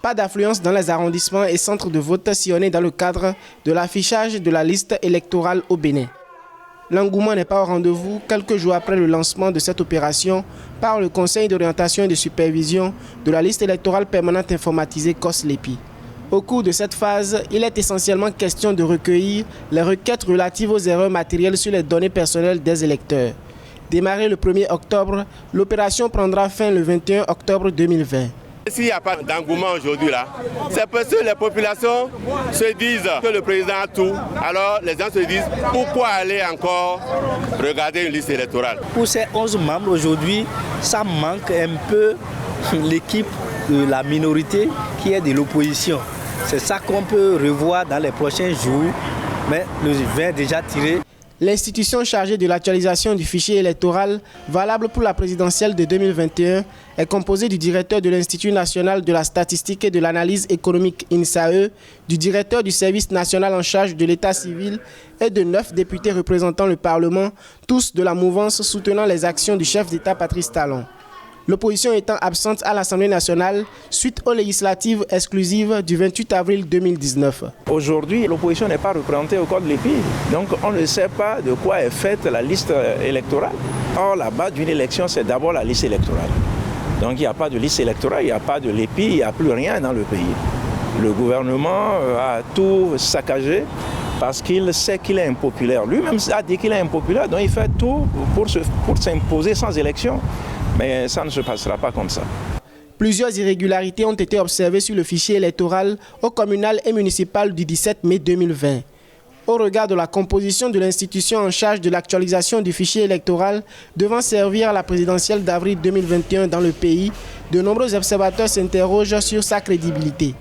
Pas d'affluence dans les arrondissements et centres de vote sillonnés dans le cadre de l'affichage de la liste électorale au Bénin. L'engouement n'est pas au rendez-vous quelques jours après le lancement de cette opération par le Conseil d'orientation et de supervision de la liste électorale permanente informatisée COS-LEPI. Au cours de cette phase, il est essentiellement question de recueillir les requêtes relatives aux erreurs matérielles sur les données personnelles des électeurs. Démarrée le 1er octobre, l'opération prendra fin le 21 octobre 2020. S'il n'y a pas d'engouement aujourd'hui là, c'est parce que les populations se disent que le président a tout. Alors les gens se disent pourquoi aller encore regarder une liste électorale. Pour ces 11 membres aujourd'hui, ça manque un peu l'équipe de la minorité qui est de l'opposition. C'est ça qu'on peut revoir dans les prochains jours, mais le vin est déjà tiré. L'institution chargée de l'actualisation du fichier électoral, valable pour la présidentielle de 2021, est composée du directeur de l'Institut national de la statistique et de l'analyse économique INSAE, du directeur du service national en charge de l'état civil et de 9 députés représentant le Parlement, tous de la mouvance soutenant les actions du chef d'État Patrice Talon. L'opposition étant absente à l'Assemblée nationale suite aux législatives exclusives du 28 avril 2019. Aujourd'hui, l'opposition n'est pas représentée au COS-LEPI, donc on ne sait pas de quoi est faite la liste électorale. Or, la base d'une élection, c'est d'abord la liste électorale. Donc il n'y a pas de liste électorale, il n'y a pas de LEPI, il n'y a plus rien dans le pays. Le gouvernement a tout saccagé parce qu'il sait qu'il est impopulaire. Lui-même a dit qu'il est impopulaire, donc il fait tout pour s'imposer sans élection. Mais ça ne se passera pas comme ça. Plusieurs irrégularités ont été observées sur le fichier électoral au communal et municipal du 17 mai 2020. Au regard de la composition de l'institution en charge de l'actualisation du fichier électoral devant servir à la présidentielle d'avril 2021 dans le pays, de nombreux observateurs s'interrogent sur sa crédibilité.